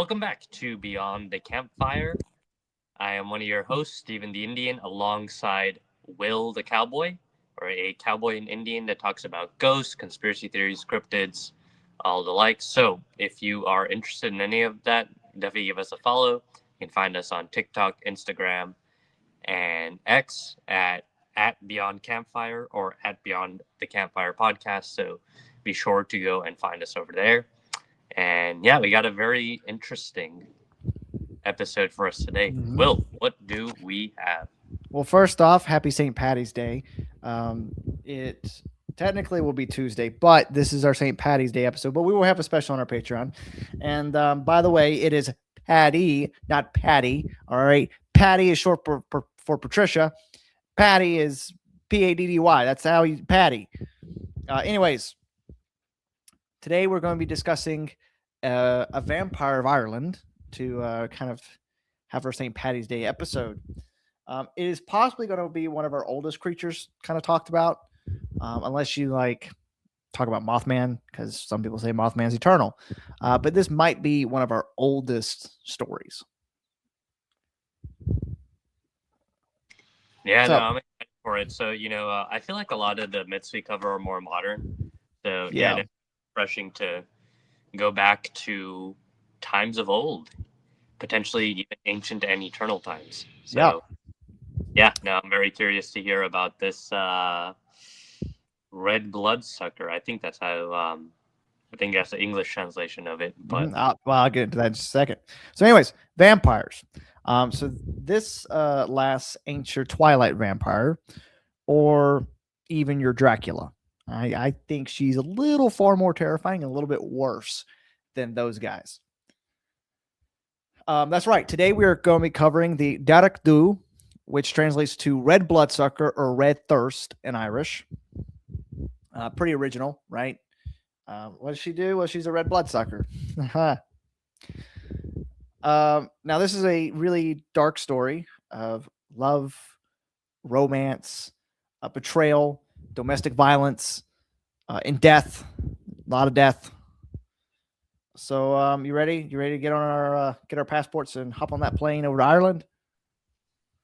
welcome back to Beyond the Campfire. I am one of your hosts, Stephen the Indian, alongside Will the Cowboy, or a cowboy and Indian that talks about ghosts, conspiracy theories, cryptids, all the like. So, if you are interested in any of that, definitely give us a follow. You can find us on TikTok, Instagram, and X at Beyond Campfire or at Beyond the Campfire podcast. So, be sure to go and find us over there. And yeah, we got a very interesting episode for us today. Will, what do we have? Well, first off, happy St. Patty's Day. It technically will be Tuesday, but this is our St. Patty's Day episode. But we will have a special on our Patreon. And by the way, it is Patty, not Patty. All right. Patty is short for Patricia. Patty is Paddy. That's how you Patty. Anyways, today we're going to be discussing a vampire of Ireland to kind of have our St. Patty's Day episode. It is possibly going to be one of our oldest creatures kind of talked about, unless you like talk about Mothman, because some people say Mothman's eternal. But this might be one of our oldest stories. Yeah, no, I'm excited for it. So, I feel like a lot of the myths we cover are more modern. So, yeah, it's refreshing to go back to times of old, potentially even ancient and eternal times. So, yeah, no, I'm very curious to hear about this Red Bloodsucker. I think that's how. I think that's the English translation of it. But I'll get into that in just a second. So, anyways, vampires. So this last ain't your Twilight vampire, or even your Dracula. I think she's a little far more terrifying and a little bit worse than those guys. That's right. Today we are going to be covering the Dearg-Due, which translates to red bloodsucker or red thirst in Irish. Pretty original, right? What does she do? Well, she's a red bloodsucker. Now, this is a really dark story of love, romance, betrayal, domestic violence, and death. A lot of death. So, you ready? You ready to get on our passports and hop on that plane over to Ireland?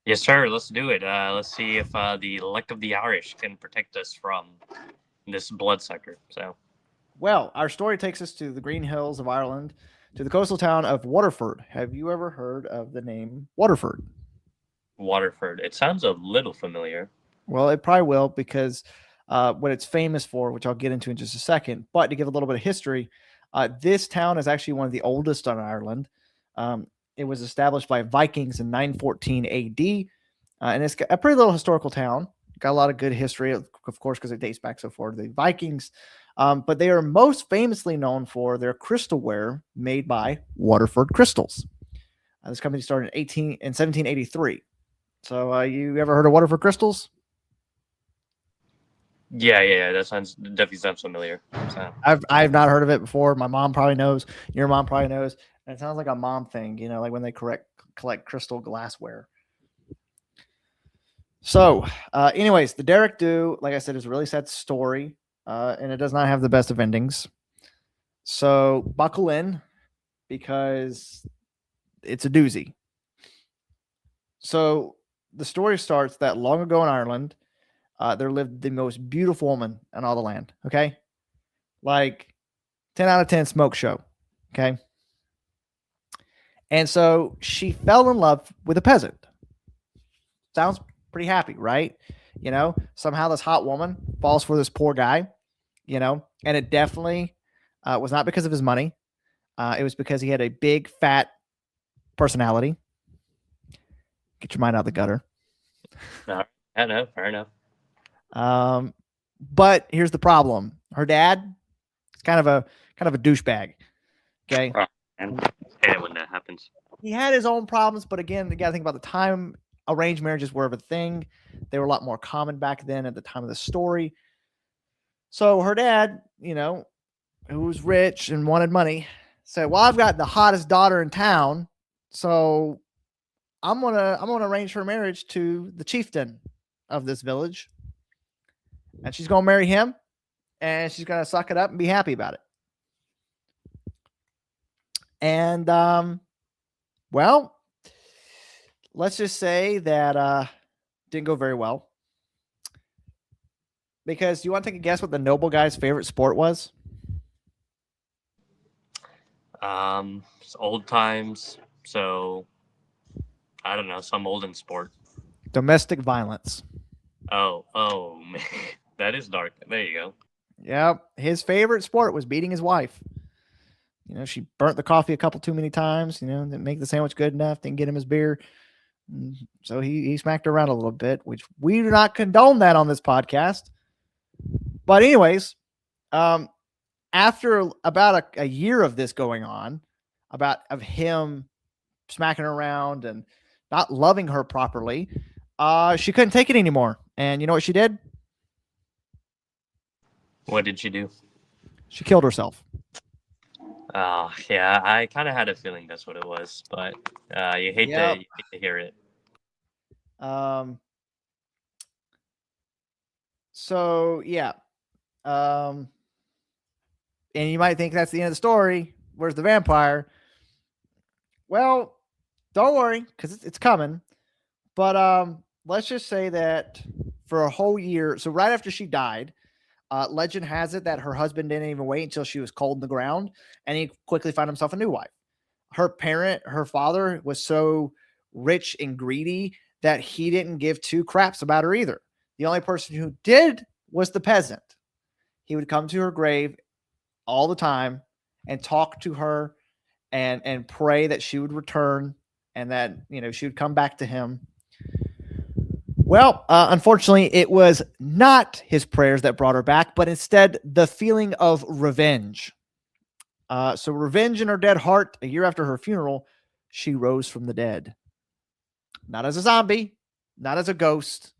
Yes, sir. Let's do it. Let's see if the luck of the Irish can protect us from this bloodsucker. So, well, our story takes us to the green hills of Ireland, to the coastal town of Waterford. Have you ever heard of the name Waterford? Waterford. It sounds a little familiar. Well, it probably will, because what it's famous for, which I'll get into in just a second, but to give a little bit of history, this town is actually one of the oldest on Ireland. It was established by Vikings in 914 AD, and it's a pretty little historical town. Got a lot of good history, of course, because it dates back so far to the Vikings. But they are most famously known for their crystalware made by Waterford Crystals. This company started in 1783. So, you ever heard of Waterford Crystals? Yeah. That definitely sounds familiar. So. I've not heard of it before. My mom probably knows. Your mom probably knows. And it sounds like a mom thing, like when they collect crystal glassware. So, anyways, the Dearg-Due, like I said, is a really sad story, and it does not have the best of endings. So buckle in, because it's a doozy. So the story starts that long ago in Ireland, there lived the most beautiful woman in all the land. Okay, like 10 out of 10 smoke show. Okay, and so she fell in love with a peasant. Sounds pretty happy, right? Somehow this hot woman falls for this poor guy. And it definitely was not because of his money. It was because he had a big, fat personality. Get your mind out of the gutter. I know, fair enough. But here's the problem: her dad is kind of a douchebag. Okay, and I hate it when that happens. He had his own problems, but again, you got to think about the time. Arranged marriages were a thing; they were a lot more common back then at the time of the story. So her dad, who was rich and wanted money, said, "Well, I've got the hottest daughter in town, so I'm gonna arrange her marriage to the chieftain of this village, and she's gonna marry him, and she's gonna suck it up and be happy about it." And well, let's just say that didn't go very well. Because you want to take a guess what the noble guy's favorite sport was? It's old times, so I don't know, some olden sport. Domestic violence. Oh, man. That is dark. There you go. Yep. His favorite sport was beating his wife. You know, she burnt the coffee a couple too many times, you know, didn't make the sandwich good enough, didn't get him his beer. So he smacked her around a little bit, which we do not condone that on this podcast. But anyways, after about a year of this going on, of him smacking her around and not loving her properly, she couldn't take it anymore. And you know what she did? What did she do? She killed herself. Yeah, I kind of had a feeling that's what it was, but you hate to hear it. So yeah. And you might think that's the end of the story. Where's the vampire? Well, don't worry, because it's coming. But let's just say that for a whole year, so right after she died, legend has it that her husband didn't even wait until she was cold in the ground, and he quickly found himself a new wife. Her father, was so rich and greedy that he didn't give two craps about her either. The only person who did was the peasant. He would come to her grave all the time and talk to her and pray that she would return and that, you know, she would come back to him. Well, unfortunately, it was not his prayers that brought her back, but instead the feeling of revenge. So revenge in her dead heart, a year after her funeral, she rose from the dead. Not as a zombie, not as a ghost,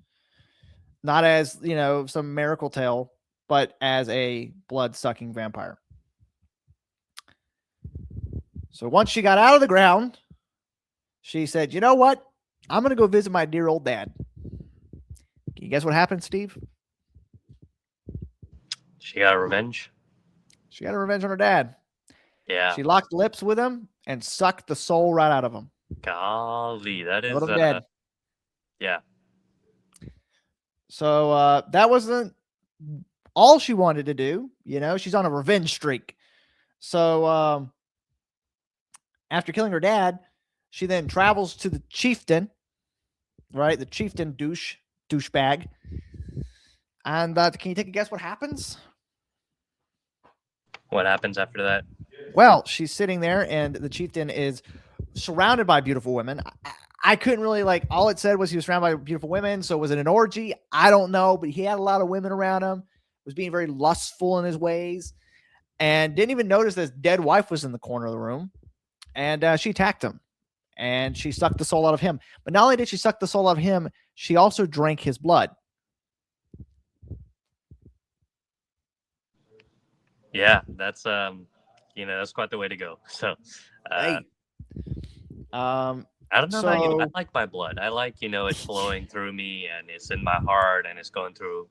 not as, you know, some miracle tale, but as a blood-sucking vampire. So once she got out of the ground, she said, you know what? I'm going to go visit my dear old dad. Can you guess what happened, Steve? She got revenge? She got a revenge on her dad. Yeah. She locked lips with him and sucked the soul right out of him. Golly, that is... dead. Yeah. So that wasn't all she wanted to do. You know, she's on a revenge streak. So after killing her dad, she then travels to the chieftain, right? The chieftain douchebag. And can you take a guess what happens? What happens after that? Well, she's sitting there and the chieftain is surrounded by beautiful women. I couldn't really, like, all it said was he was surrounded by beautiful women. So was it an orgy? I don't know, but he had a lot of women around him, was being very lustful in his ways, and didn't even notice that his dead wife was in the corner of the room. And she attacked him and she sucked the soul out of him. But not only did she suck the soul out of him, she also drank his blood. Yeah, that's you know, that's quite the way to go. So Hey. I don't know about you. I like my blood. I like, you know, it's flowing through me and it's in my heart and it's going through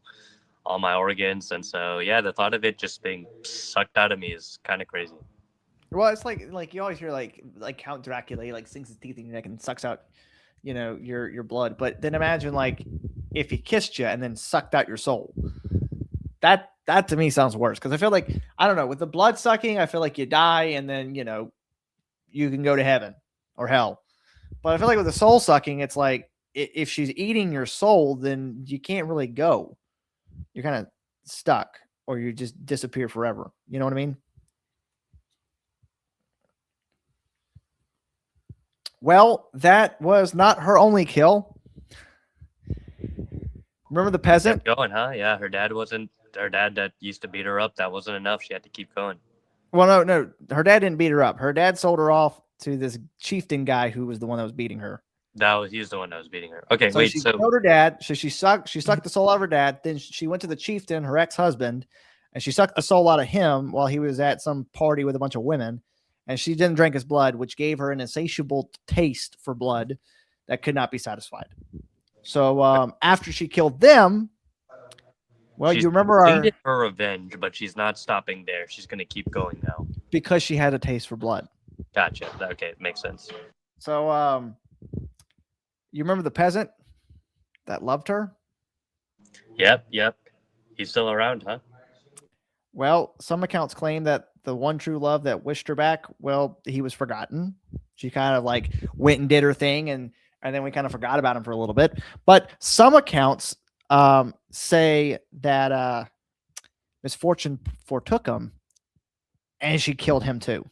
all my organs. And so, yeah, the thought of it just being sucked out of me is kind of crazy. Well, it's like you always hear like Count Dracula, he like sinks his teeth in your neck and sucks out, you know, your blood. But then imagine like if he kissed you and then sucked out your soul. That to me sounds worse, because I feel like, I don't know, with the blood sucking, I feel like you die and then, you know, you can go to heaven or hell. But I feel like with the soul sucking, it's like if she's eating your soul, then you can't really go. You're kind of stuck, or you just disappear forever. You know what I mean? Well, that was not her only kill. Remember the peasant? Kept going, huh? Yeah, her dad that used to beat her up, that wasn't enough. She had to keep going. Well, no. Her dad didn't beat her up. Her dad sold her off to this chieftain guy who was the one that was beating her. He's the one that was beating her. Okay, so she killed her dad. So she sucked the soul out of her dad. Then she went to the chieftain, her ex-husband, and she sucked the soul out of him while he was at some party with a bunch of women. And she didn't drink his blood, which gave her an insatiable taste for blood that could not be satisfied. So after she killed them, well, you remember her revenge, but she's not stopping there. She's going to keep going now because she had a taste for blood. Gotcha. Okay, makes sense. So, you remember the peasant that loved her? Yep, yep. He's still around, huh? Well, some accounts claim that the one true love that wished her back, well, he was forgotten. She kind of like went and did her thing, and then we kind of forgot about him for a little bit. But some accounts say that misfortune foretook him, and she killed him too.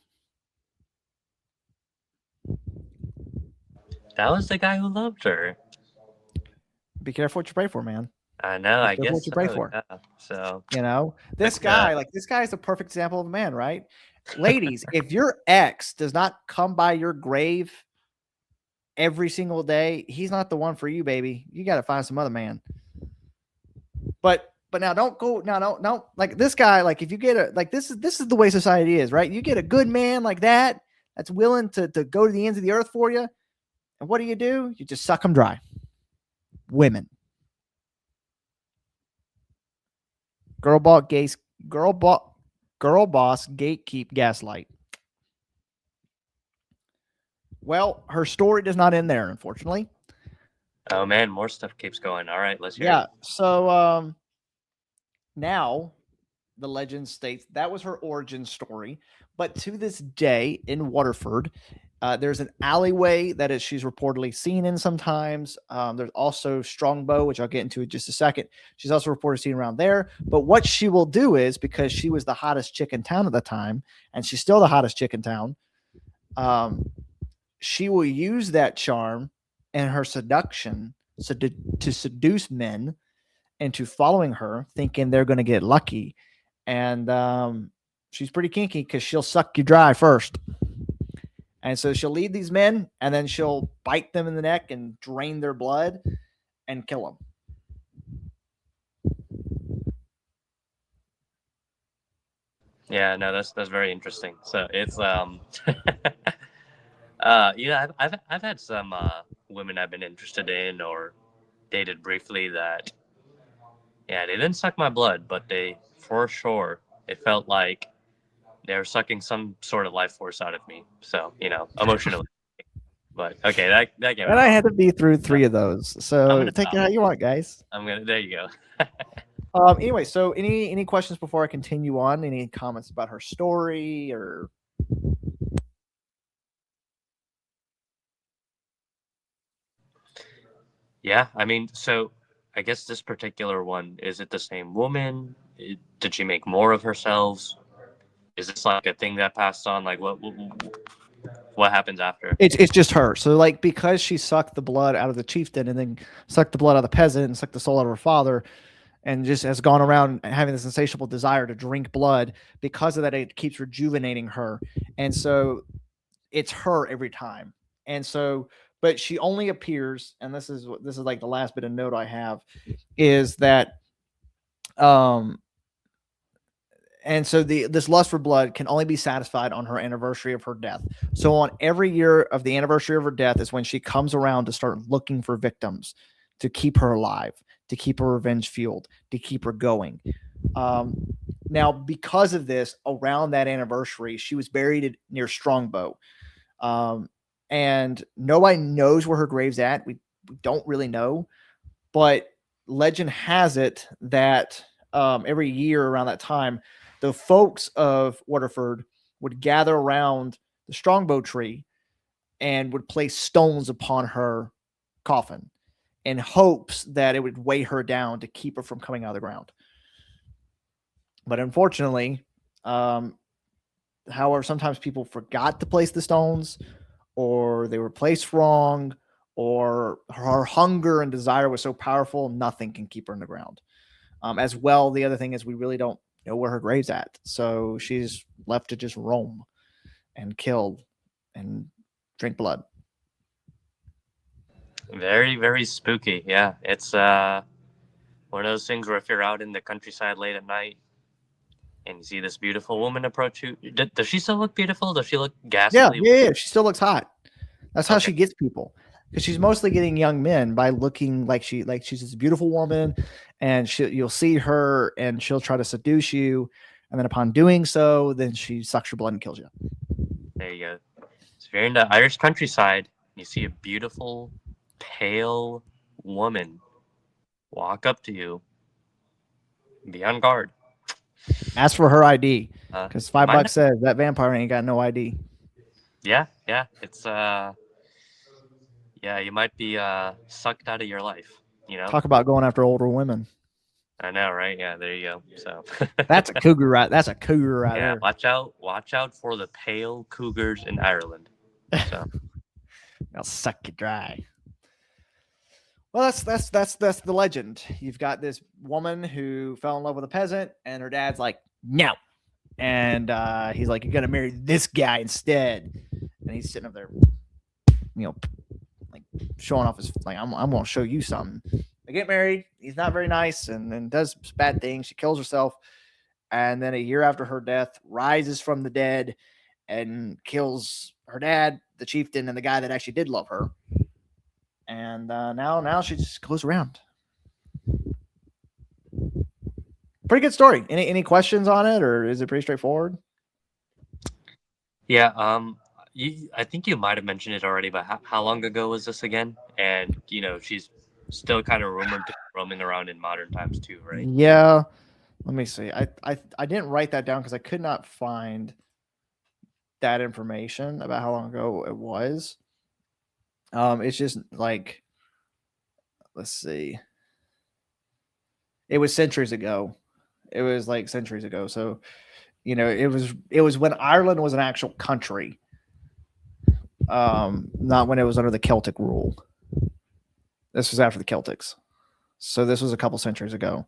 That was the guy who loved her. Be careful what you pray for, man. I know, Be I careful what guess you pray so. for. Yeah. So, You know, but this guy is a perfect example of a man, right? Ladies, if your ex does not come by your grave every single day, he's not the one for you, baby. You got to find some other man. But now don't go now don't like this guy. Like if you get a like this is the way society is, right? You get a good man like that that's willing to go to the ends of the earth for you, and what do? You just suck them dry. Women, girl boss, gaze, girl boss, gatekeep, gaslight. Well, her story does not end there, unfortunately. oh man, more stuff keeps going. All right, let's hear it. Yeah. So now the legend states that was her origin story. But to this day in Waterford, there's an alleyway that is she's reportedly seen in sometimes. There's also Strongbow, which I'll get into in just a second. She's also reported seen around there. But what she will do is because she was the hottest chick in town at the time, and she's still the hottest chick in town, she will use that charm and her seduction to seduce men into following her, thinking they're going to get lucky. And she's pretty kinky because she'll suck you dry first. And so she'll lead these men, and then she'll bite them in the neck and drain their blood and kill them. Yeah, no, that's very interesting. So it's yeah, I've had some women I've been interested in or dated briefly that yeah, they didn't suck my blood, but they for sure it felt like they were sucking some sort of life force out of me. So, emotionally. But okay, that came And out I wrong. had to be through 3 of those. I'm So gonna take it stop. how you want, guys. There you go. Anyway, so any questions before I continue on? Any comments about her story or Yeah, I mean, so I guess this particular one, is it the same woman? Did she make more of herself? Is this like a thing that passed on? Like what happens after? it's just her. So like because she sucked the blood out of the chieftain and then sucked the blood out of the peasant and sucked the soul out of her father and just has gone around having this insatiable desire to drink blood, because of that it keeps rejuvenating her. And so it's her every time. And so but she only appears, and this is like the last bit of note I have, is that um and so this lust for blood can only be satisfied on her anniversary of her death. So on every year of the anniversary of her death is when she comes around to start looking for victims to keep her alive, to keep her revenge fueled, to keep her going. Now, because of this, around that anniversary, she was buried near Strongbow, and nobody knows where her grave's at. We don't really know, but legend has it that every year around that time, the folks of Waterford would gather around the Strongbow tree and would place stones upon her coffin in hopes that it would weigh her down to keep her from coming out of the ground. But unfortunately, however, sometimes people forgot to place the stones, or they were placed wrong, or her hunger and desire was so powerful, nothing can keep her in the ground. As well, the other thing is we really don't know where her grave's at. So she's left to just roam and kill and drink blood. Very, very spooky. Yeah, it's one of those things where if you're out in the countryside late at night and you see this beautiful woman approach you, does she still look beautiful? Does she look Yeah, ghastly? yeah, yeah. She still looks hot. That's how Okay, she gets people, because she's mostly getting young men by looking like she's this beautiful woman, and you'll see her and she'll try to seduce you, and then upon doing so, then she sucks your blood and kills you. there you go. if you're in the Irish countryside, you see a beautiful, pale woman walk up to you, be on guard. Ask for her ID, because You five might bucks not. says that vampire ain't got no ID. Yeah, yeah. It's yeah. You might be sucked out of your life. You know. Talk about going after older women. I know, right? Yeah. There you go. So. That's a cougar right. That's a cougar right Yeah. there. Watch out! Watch out for the pale cougars in Ireland. So. I'll suck you dry. Well, that's the legend. You've got this woman who fell in love with a peasant, and her dad's like, no, and he's like, you're gonna marry this guy instead, and he's sitting up there, you know, like showing off his like, I'm gonna show you something. They get married. He's not very nice, and then does bad things. She kills herself, and then a year after her death, rises from the dead and kills her dad, the chieftain, and the guy that actually did love her. And now she just goes around. Pretty good story. Any questions on it, or is it pretty straightforward? Yeah. I think you might have mentioned it already, but how long ago was this again? And she's still kind of rumored to be roaming around in modern times too, right? Yeah. Let me see. I didn't write that down because I could not find that information about how long ago it was. It's just like, let's see. It was centuries ago. It was like centuries ago. So, it was when Ireland was an actual country. Not when it was under the Celtic rule. This was after the Celtics. So this was a couple centuries ago.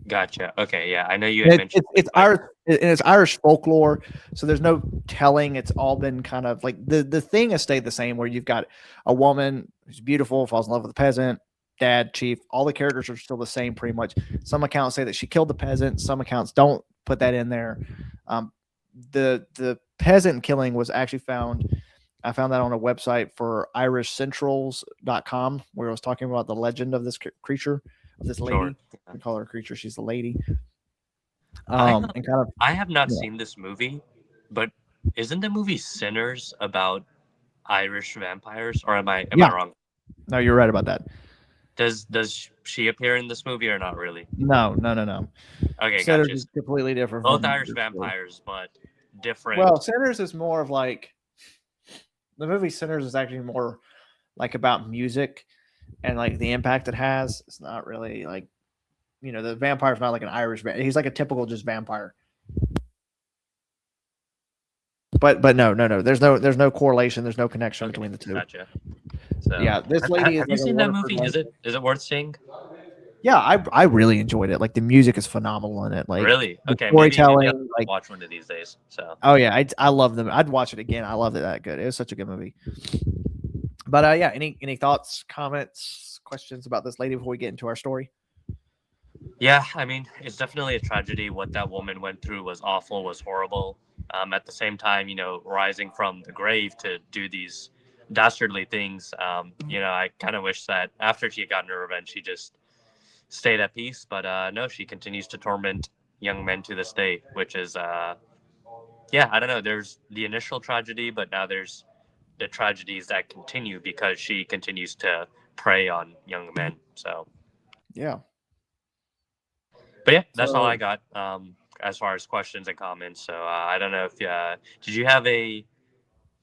Gotcha. Okay. Yeah, I know you had mentioned. It's Irish, and it's Irish folklore. So there's no telling. It's all been kind of like the thing has stayed the same. Where you've got a woman who's beautiful, falls in love with a peasant, dad, chief. All the characters are still the same, pretty much. Some accounts say that she killed the peasant. Some accounts don't put that in there. The peasant killing was actually found. I found that on a website for irishcentrals.com where I was talking about the legend of this creature, of this lady. Sure. I call her a creature. She's the lady. I have, And kind of, I have not yeah. seen this movie, but isn't the movie Sinners about Irish vampires, or am I Yeah. wrong? No, you're right about that. Does she appear in this movie or not really? No. Okay, Sinners gotcha. is completely different Both from Irish your story. vampires, but different. Well, Sinners is more of like the movie Sinners is actually more like about music and like the impact it has. It's not really like the vampire's not like an Irish vampire. He's like a typical just vampire. But no. There's no correlation. There's no connection Okay, between the two. gotcha. So, Yeah, this lady is have you like a seen that Waterford movie? lady. Is it worth seeing? Yeah, I really enjoyed it. Like the music is phenomenal in it. Like Really? the Okay, maybe I'll storytelling. Like, watch one of these days. So oh yeah, I love them. I'd watch it again. I loved it that good. It was such a good movie. But yeah, any thoughts, comments, questions about this lady before we get into our story? yeah, I mean, it's definitely a tragedy. What that woman went through was awful, was horrible. At the same time, rising from the grave to do these dastardly things. I kind of wish that after she had gotten her revenge, she just stayed at peace. But no, she continues to torment young men to this day, which is, yeah, I don't know. There's the initial tragedy, but now there's the tragedies that continue because she continues to prey on young men. So, Yeah. but yeah, that's all I So got as far as questions and comments. So I don't know if did you have a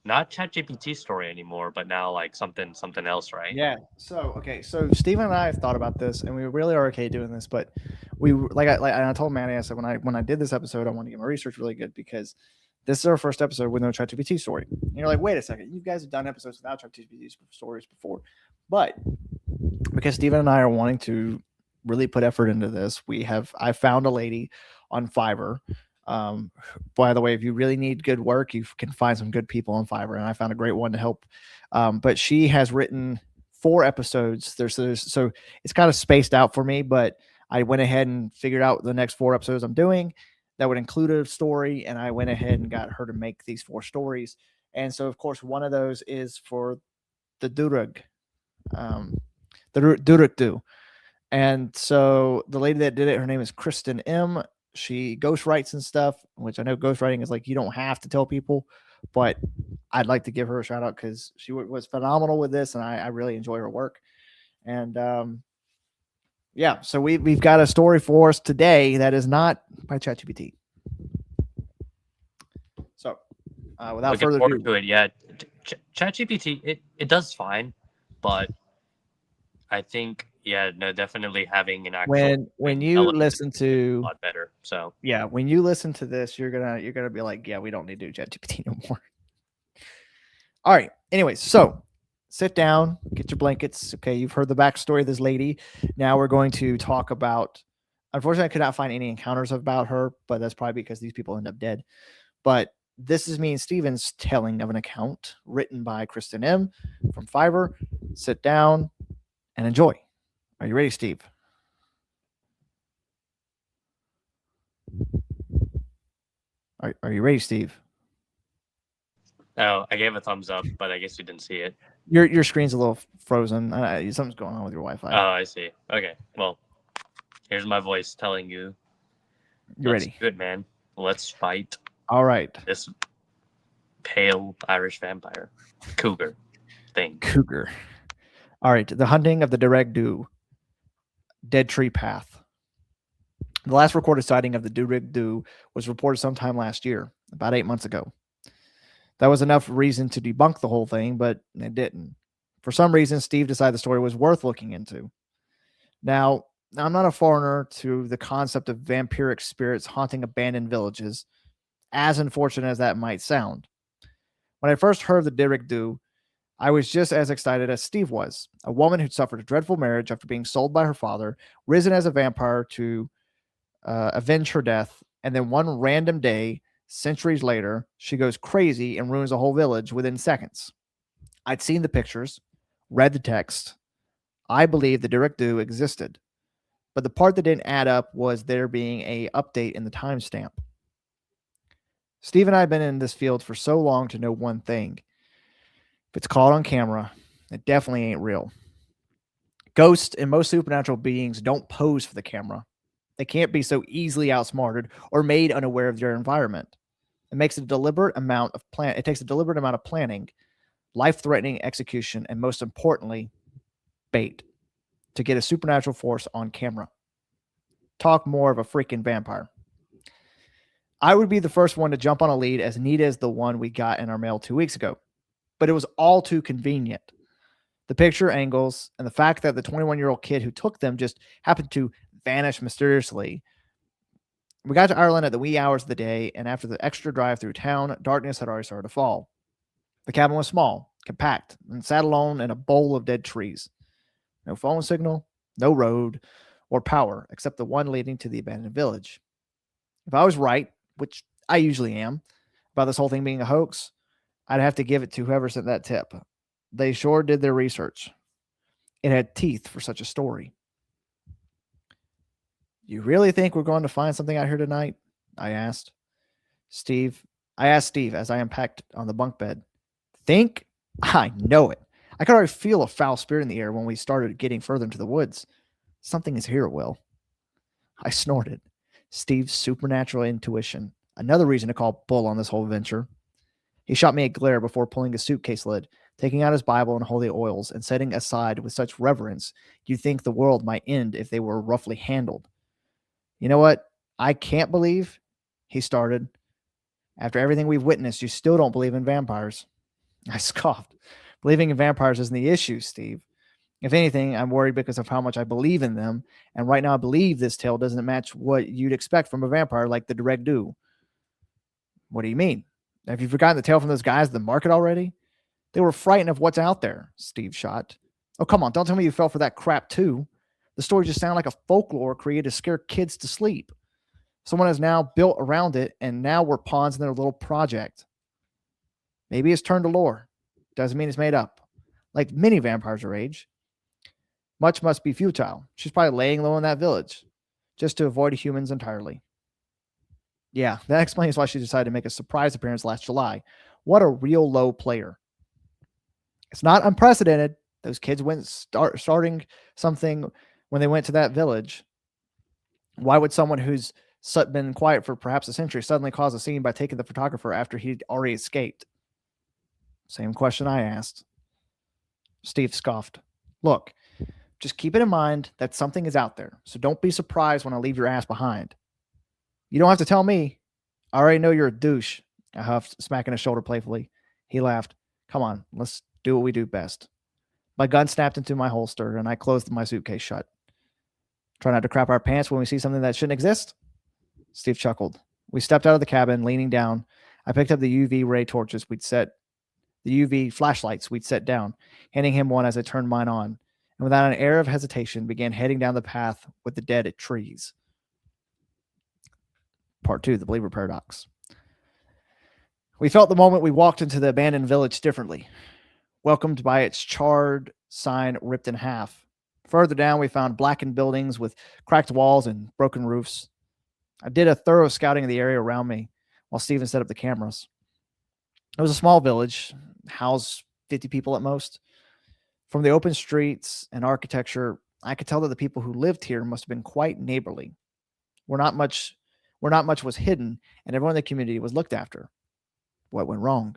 not ChatGPT story anymore, but now like something else, right? yeah. So okay. So Stephen and I have thought about this, and we really are okay doing this. But we and I told Manny, I said when I did this episode, I want to get my research really good because this is our first episode with no ChatGPT story. And you're like, wait a second, you guys have done episodes without ChatGPT stories before, but because Stephen and I are wanting to really put effort into this, I found a lady on Fiverr. Um, by the way, if you really need good work, you can find some good people on Fiverr, and I found a great one to help. But she has written 4 episodes. So it's kind of spaced out for me, but I went ahead and figured out the next 4 episodes I'm doing that would include a story, and I went ahead and got her to make these 4 stories. And so, of course, one of those is for the Durug, the Dearg-Due. And so the lady that did it, her name is Kristen M. She ghostwrites and stuff, which I know ghostwriting is like you don't have to tell people, but I'd like to give her a shout out because she was phenomenal with this, and I really enjoy her work. And yeah, so we've got a story for us today that is not by ChatGPT. So without Looking further forward ado, to it. Yeah, ChatGPT it does fine, but I think yeah, no, definitely having an actual when human you element listen is to a lot better. So yeah, when you listen to this, you're gonna be like, yeah, we don't need to do ChatGPT no more. All right. Anyways, so sit down, get your blankets. Okay, you've heard the backstory of this lady. Now we're going to talk about. Unfortunately, I could not find any encounters about her, but that's probably because these people end up dead. But this is me and Steven's telling of an account written by Kristen M. from Fiverr. Sit down and enjoy. Are you ready, Steve? Are you ready, Steve? oh, I gave a thumbs up, but I guess you didn't see it. Your screen's a little frozen. Something's going on with your Wi-Fi. Oh, I see. Okay, well, here's my voice telling you, You let's ready? do it, man. Let's fight All right. this pale Irish vampire cougar thing. Cougar. All right. The hunting of the Dearg-Due, Dead Tree Path. The last recorded sighting of the Dearg-Due was reported sometime last year, about 8 months ago. That was enough reason to debunk the whole thing, but it didn't. For some reason, Steve decided the story was worth looking into. Now, I'm not a foreigner to the concept of vampiric spirits haunting abandoned villages, as unfortunate as that might sound. When I first heard of the Dearg-Due, I was just as excited as Steve was. A woman who'd suffered a dreadful marriage after being sold by her father, risen as a vampire to avenge her death, and then one random day, centuries later, she goes crazy and ruins a whole village within seconds. I'd seen the pictures, read the text. I believed the Dearg-Due existed, but the part that didn't add up was there being a update in the timestamp. Steve and I have been in this field for so long to know one thing. If it's caught on camera, it definitely ain't real. Ghosts and most supernatural beings don't pose for the camera. They can't be so easily outsmarted or made unaware of their environment. It takes a deliberate amount of planning, life-threatening execution, and most importantly, bait to get a supernatural force on camera. Talk more of a freaking vampire. I would be the first one to jump on a lead as neat as the one we got in our mail 2 weeks ago, but it was all too convenient. The picture angles and the fact that the 21-year-old kid who took them just happened to vanish mysteriously. We got to Ireland at the wee hours of the day, and after the extra drive through town, darkness had already started to fall. The cabin was small, compact, and sat alone in a bowl of dead trees. No phone signal, no road, or power, except the one leading to the abandoned village. If I was right, which I usually am, about this whole thing being a hoax, I'd have to give it to whoever sent that tip. They sure did their research. It had teeth for such a story. You really think we're going to find something out here tonight? I asked Steve as I unpacked on the bunk bed. Think? I know it. I could already feel a foul spirit in the air when we started getting further into the woods. Something is here, Will. I snorted. Steve's supernatural intuition. Another reason to call bull on this whole venture. He shot me a glare before pulling a suitcase lid, taking out his Bible and holy oils, and setting aside with such reverence you'd think the world might end if they were roughly handled. You know what? I can't believe, he started. After everything we've witnessed, you still don't believe in vampires. I scoffed. Believing in vampires isn't the issue, Steve. If anything, I'm worried because of how much I believe in them, and right now I believe this tale doesn't match what you'd expect from a vampire like the Dearg-Due. What do you mean? Have you forgotten the tale from those guys at the market already? They were frightened of what's out there, Steve shot. Oh, come on, don't tell me you fell for that crap too. The story just sounded like a folklore created to scare kids to sleep. Someone has now built around it, and now we're pawns in their little project. Maybe it's turned to lore. Doesn't mean it's made up. Like many vampires her age. Much must be futile. She's probably laying low in that village, just to avoid humans entirely. Yeah, that explains why she decided to make a surprise appearance last July. What a real low player. It's not unprecedented. Those kids went starting something when they went to that village. Why would someone who's been quiet for perhaps a century, suddenly caused a scene by taking the photographer after he'd already escaped? Same question I asked. Steve scoffed. Look, just keep it in mind that something is out there, so don't be surprised when I leave your ass behind. You don't have to tell me. I already know you're a douche, I huffed, smacking his shoulder playfully. He laughed. Come on, let's do what we do best. My gun snapped into my holster, and I closed my suitcase shut. Try not to crap our pants when we see something that shouldn't exist? Steve chuckled. We stepped out of the cabin, leaning down. I picked up the UV ray torches the UV flashlights we'd set down, handing him one as I turned mine on, and without an air of hesitation began heading down the path with the dead trees. Part 2, the Believer Paradox. We felt the moment we walked into the abandoned village differently, welcomed by its charred sign ripped in half. Further down, we found blackened buildings with cracked walls and broken roofs. I did a thorough scouting of the area around me while Steven set up the cameras. It was a small village, housed 50 people at most. From the open streets and architecture, I could tell that the people who lived here must have been quite neighborly. Where not much was hidden, and everyone in the community was looked after. What went wrong?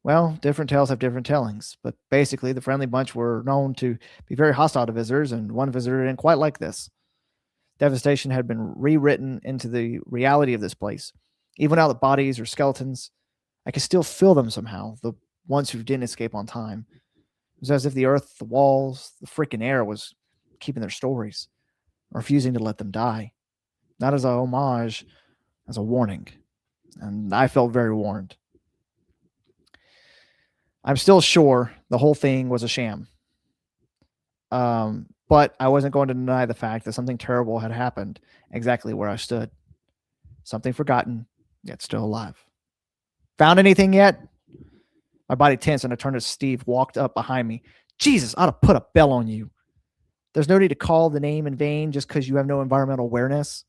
Well, different tales have different tellings, but basically the friendly bunch were known to be very hostile to visitors, and one visitor didn't quite like this. Devastation had been rewritten into the reality of this place. Even without the bodies or skeletons, I could still feel them somehow, the ones who didn't escape on time. It was as if the earth, the walls, the freaking air was keeping their stories, refusing to let them die. Not as a homage, as a warning. And I felt very warned. I'm still sure the whole thing was a sham. But I wasn't going to deny the fact that something terrible had happened exactly where I stood. Something forgotten, yet still alive. Found anything yet? My body tensed and I turned as Steve walked up behind me. Jesus, I ought to put a bell on you. There's no need to call the name in vain just because you have no environmental awareness.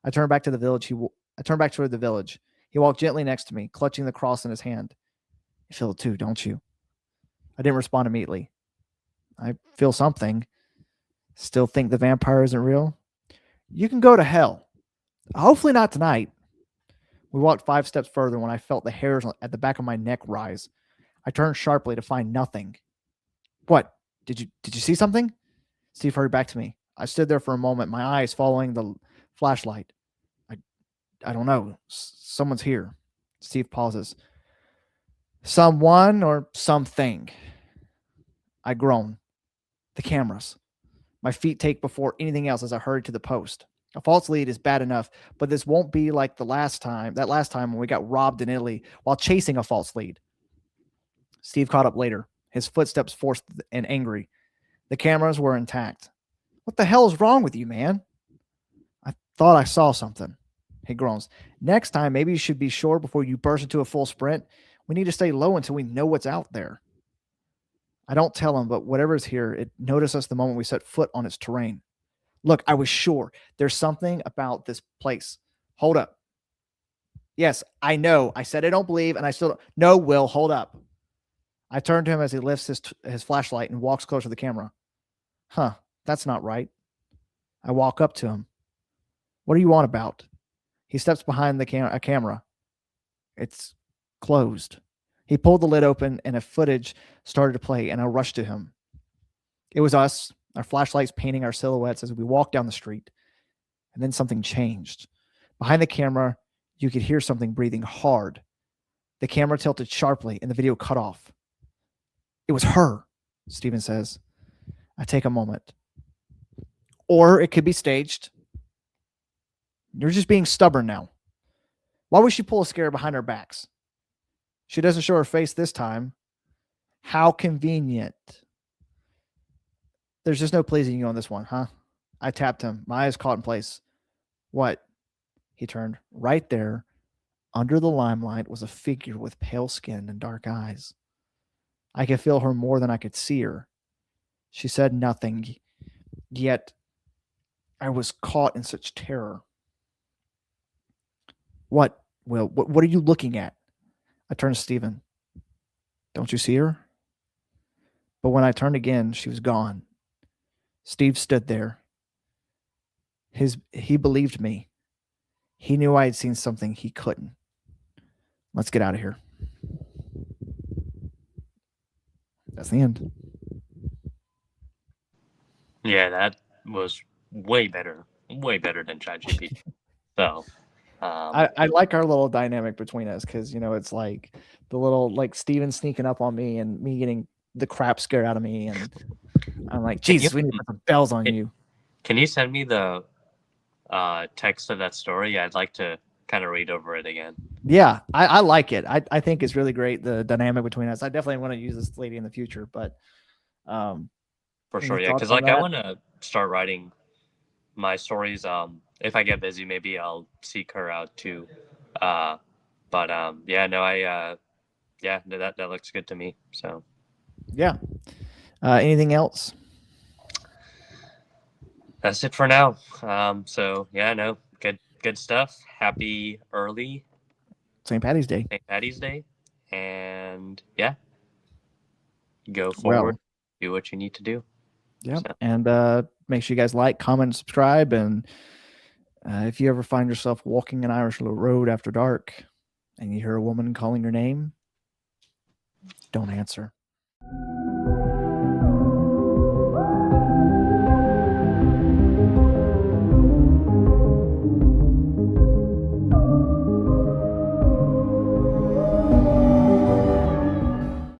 I turned back toward the village. He walked gently next to me, clutching the cross in his hand. You feel it too, don't you? I didn't respond immediately. I feel something. Still think the vampire isn't real? You can go to hell. Hopefully not tonight. We walked 5 steps further when I felt the hairs at the back of my neck rise. I turned sharply to find nothing. What? Did you see something? Steve hurried back to me. I stood there for a moment, my eyes following the flashlight. I don't know. Someone's here. Steve pauses. Someone or something? I groan. The cameras. My feet take before anything else as I hurry to the post. A false lead is bad enough, but this won't be like that last time when we got robbed in Italy while chasing a false lead. Steve caught up later, his footsteps forced and angry. The cameras were intact. What the hell is wrong with you, man? I thought I saw something. He groans. Next time, maybe you should be sure before you burst into a full sprint. We need to stay low until we know what's out there. I don't tell him, but whatever is here, it noticed us the moment we set foot on its terrain. Look, I was sure there's something about this place. Hold up. Yes, I know. I said I don't believe, and I still don't. No, Will, hold up. I turn to him as he lifts his flashlight and walks closer to the camera. Huh, that's not right. I walk up to him. What do you want about? He steps behind a camera. It's closed. He pulled the lid open and a footage started to play, and I rushed to him. It was us, our flashlights painting our silhouettes as we walked down the street. And then something changed. Behind the camera, you could hear something breathing hard. The camera tilted sharply and the video cut off. It was her, Steven says. I take a moment. Or it could be staged. You're just being stubborn now. Why would she pull a scare behind our backs? She doesn't show her face this time. How convenient. There's just no pleasing you on this one, huh? I tapped him, my eyes caught in place. What? He turned. Right there, under the limelight, was a figure with pale skin and dark eyes. I could feel her more than I could see her. She said nothing, yet I was caught in such terror. What, Will? What are you looking at? I turned to Stephen. Don't you see her? But when I turned again, she was gone. Steve stood there. He believed me. He knew I had seen something he couldn't. Let's get out of here. That's the end. Yeah, that was way better than ChatGPT. So, I like our little dynamic between us because it's like the little like Steven sneaking up on me and me getting the crap scared out of me, and I'm like, can you Jesus, we need to put some bells on you. can you send me the text of that story? I'd like to kind of read over it again. Yeah, I like it. I think it's really great, the dynamic between us. I definitely want to use this lady in the future, but For any sure, yeah, thoughts because on like I that? want to start writing my stories. If I get busy, maybe I'll seek her out too. But yeah, no, yeah, no, that looks good to me. So Yeah. Anything else? that's it for now. So yeah, no, good stuff. Happy early St. Patty's Day. St. Patty's Day, and yeah, go forward, Well, do what you need to do. yeah. So, And make sure you guys like, comment, and subscribe. And if you ever find yourself walking an Irish road after dark and you hear a woman calling your name, don't answer.